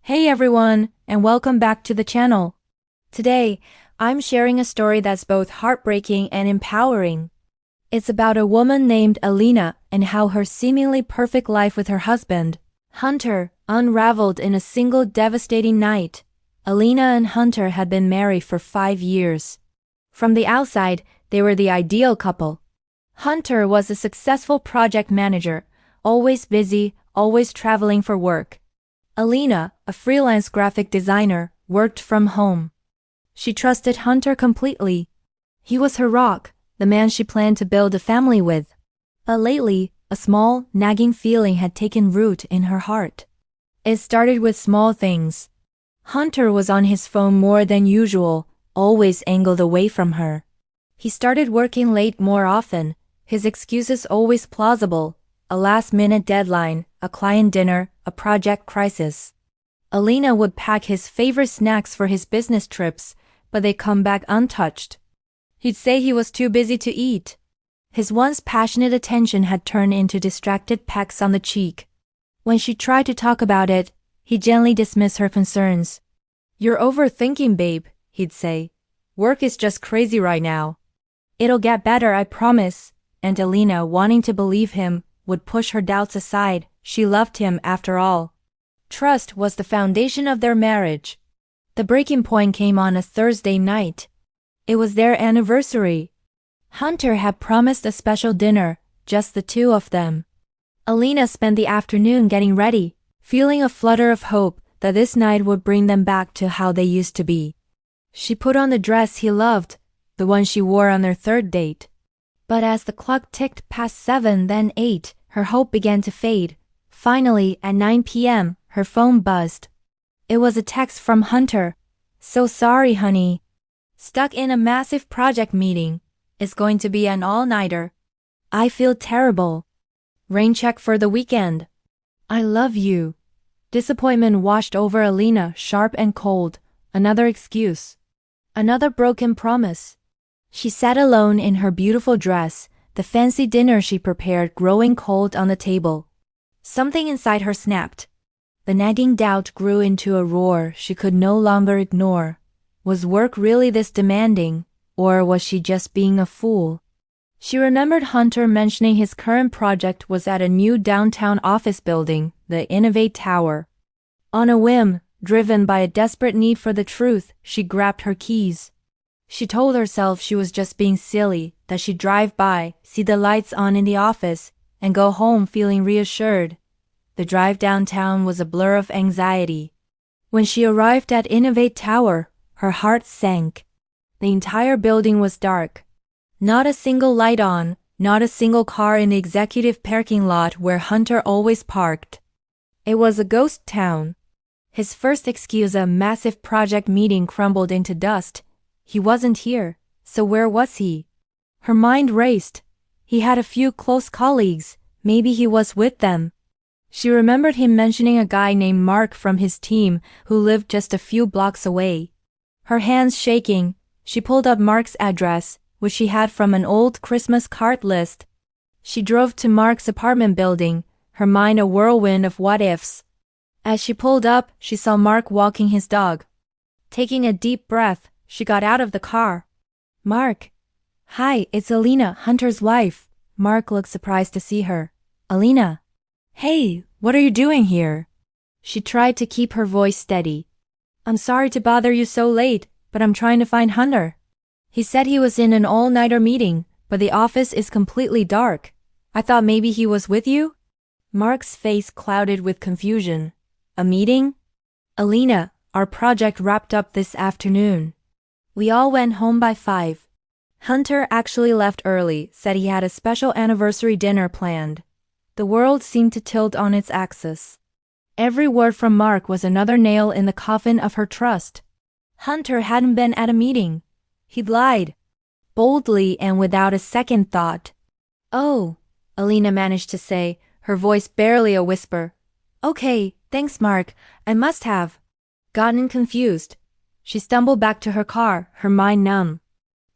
Hey everyone, and welcome back to the channel. Today, I'm sharing a story that's both heartbreaking and empowering. It's about a woman named Alina and how her seemingly perfect life with her husband, Hunter, unraveled in a single devastating night. Alina and Hunter had been married for 5 years. From the outside, they were the ideal couple. Hunter was a successful project manager, always busy, always traveling for work. Alina, a freelance graphic designer, worked from home. She trusted Hunter completely. He was her rock, the man she planned to build a family with. But lately, a small, nagging feeling had taken root in her heart. It started with small things. Hunter was on his phone more than usual, always angled away from her. He started working late more often, his excuses always plausible: a last-minute deadline, a client dinner, a project crisis. Alina would pack his favorite snacks for his business trips, but they'd come back untouched. He'd say he was too busy to eat. His once passionate attention had turned into distracted pecks on the cheek. When she tried to talk about it, he'd gently dismiss her concerns. "You're overthinking, babe," he'd say. "Work is just crazy right now. It'll get better, I promise." And Alina, wanting to believe him, would push her doubts aside. She loved him after all. Trust was the foundation of their marriage. The breaking point came on a Thursday night. It was their anniversary. Hunter had promised a special dinner, just the two of them. Alina spent the afternoon getting ready, feeling a flutter of hope that this night would bring them back to how they used to be. She put on the dress he loved, the one she wore on their third date. But as the clock ticked past 7, then 8, her hope began to fade. Finally, at 9 p.m., her phone buzzed. It was a text from Hunter. "So sorry, honey. Stuck in a massive project meeting. It's going to be an all-nighter. I feel terrible. Rain check for the weekend. I love you." Disappointment washed over Alina, sharp and cold. Another excuse. Another broken promise. She sat alone in her beautiful dress, the fancy dinner she prepared growing cold on the table. Something inside her snapped. The nagging doubt grew into a roar she could no longer ignore. Was work really this demanding, or was she just being a fool? She remembered Hunter mentioning his current project was at a new downtown office building, the Innovate Tower. On a whim, driven by a desperate need for the truth, she grabbed her keys. She told herself she was just being silly, that she'd drive by, see the lights on in the office, and go home feeling reassured. The drive downtown was a blur of anxiety. When she arrived at Innovate Tower, her heart sank. The entire building was dark. Not a single light on, not a single car in the executive parking lot where Hunter always parked. It was a ghost town. His first excuse, a massive project meeting, crumbled into dust. He wasn't here, so where was he? Her mind raced. He had a few close colleagues, maybe he was with them. She remembered him mentioning a guy named Mark from his team who lived just a few blocks away. Her hands shaking, she pulled up Mark's address, which she had from an old Christmas card list. She drove to Mark's apartment building, her mind a whirlwind of what-ifs. As she pulled up, she saw Mark walking his dog. Taking a deep breath, she got out of the car. "Mark." "Hi, it's Alina, Hunter's wife." Mark looked surprised to see her. "Alina." "Hey, what are you doing here?" She tried to keep her voice steady. "I'm sorry to bother you so late, but I'm trying to find Hunter. He said he was in an all-nighter meeting, but the office is completely dark. I thought maybe he was with you?" Mark's face clouded with confusion. "A meeting?" "Alina, our project wrapped up this afternoon. We all went home by 5. Hunter actually left early, said he had a special anniversary dinner planned." The world seemed to tilt on its axis. Every word from Mark was another nail in the coffin of her trust. Hunter hadn't been at a meeting. He'd lied. Boldly and without a second thought. "Oh," Alina managed to say, her voice barely a whisper. "Okay, thanks Mark, I must have gotten confused." She stumbled back to her car, her mind numb.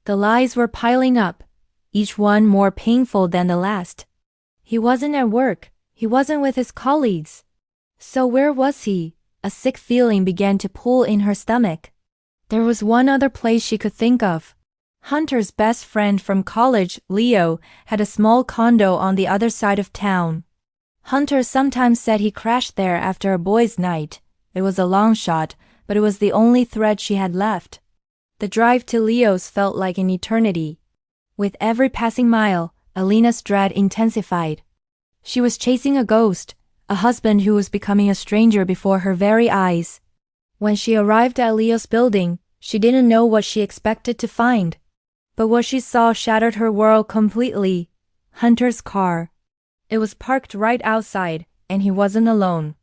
The lies were piling up, each one more painful than the last. He wasn't at work. He wasn't with his colleagues. So where was he? A sick feeling began to pull in her stomach. There was one other place she could think of. Hunter's best friend from college, Leo, had a small condo on the other side of town. Hunter sometimes said he crashed there after a boys' night. It was a long shot, but it was the only thread she had left. The drive to Leo's felt like an eternity. With every passing mile, Alina's dread intensified. She was chasing a ghost, a husband who was becoming a stranger before her very eyes. When she arrived at Leo's building, she didn't know what she expected to find. But what she saw shattered her world completely. Hunter's car. It was parked right outside, and he wasn't alone.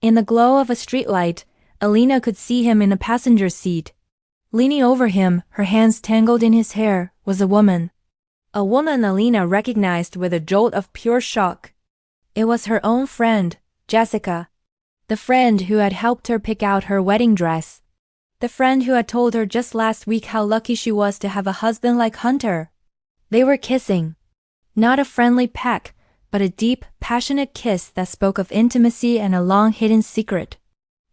In the glow of a streetlight, Alina could see him in the passenger seat. Leaning over him, her hands tangled in his hair, was a woman. A woman Alina recognized with a jolt of pure shock. It was her own friend, Jessica. The friend who had helped her pick out her wedding dress. The friend who had told her just last week how lucky she was to have a husband like Hunter. They were kissing. Not a friendly peck, but a deep, passionate kiss that spoke of intimacy and a long-hidden secret.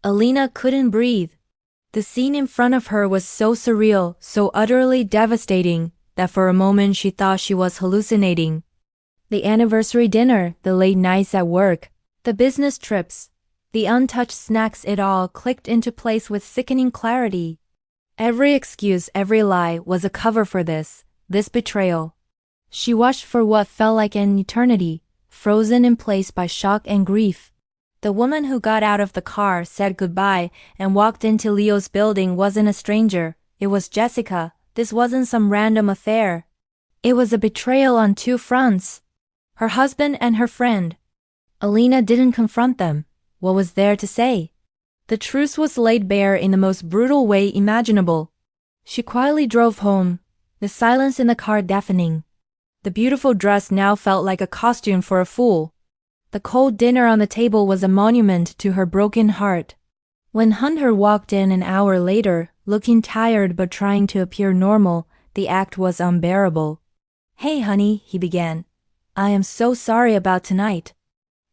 Alina couldn't breathe. The scene in front of her was so surreal, so utterly devastating, that for a moment she thought she was hallucinating. The anniversary dinner, the late nights at work, the business trips, the untouched snacks, it all clicked into place with sickening clarity. Every excuse, every lie was a cover for this betrayal. She watched for what felt like an eternity, frozen in place by shock and grief. The woman who got out of the car, said goodbye, and walked into Leo's building wasn't a stranger. It was Jessica. This wasn't some random affair. It was a betrayal on two fronts. Her husband and her friend. Alina didn't confront them. What was there to say? The truth was laid bare in the most brutal way imaginable. She quietly drove home, the silence in the car deafening. The beautiful dress now felt like a costume for a fool. The cold dinner on the table was a monument to her broken heart. When Hunter walked in an hour later, looking tired but trying to appear normal, the act was unbearable. "Hey honey," he began. "I am so sorry about tonight.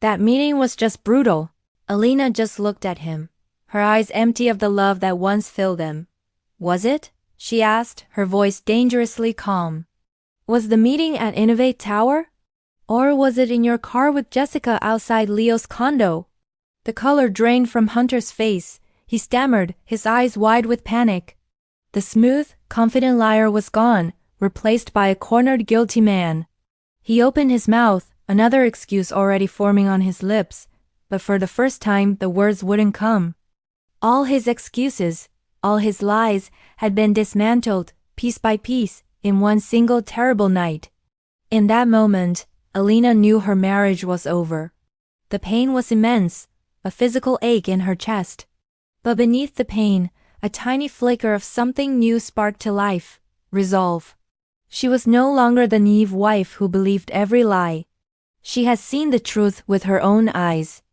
That meeting was just brutal." Alina just looked at him, her eyes empty of the love that once filled them. "Was it?" she asked, her voice dangerously calm. "Was the meeting at Innovate Tower? Or was it in your car with Jessica outside Leo's condo?" The color drained from Hunter's face. He stammered, his eyes wide with panic. The smooth, confident liar was gone, replaced by a cornered, guilty man. He opened his mouth, another excuse already forming on his lips, but for the first time the words wouldn't come. All his excuses, all his lies, had been dismantled, piece by piece, in one single terrible night. In that moment, Alina knew her marriage was over. The pain was immense, a physical ache in her chest. But beneath the pain, a tiny flicker of something new sparked to life, resolve. She was no longer the naive wife who believed every lie. She had seen the truth with her own eyes.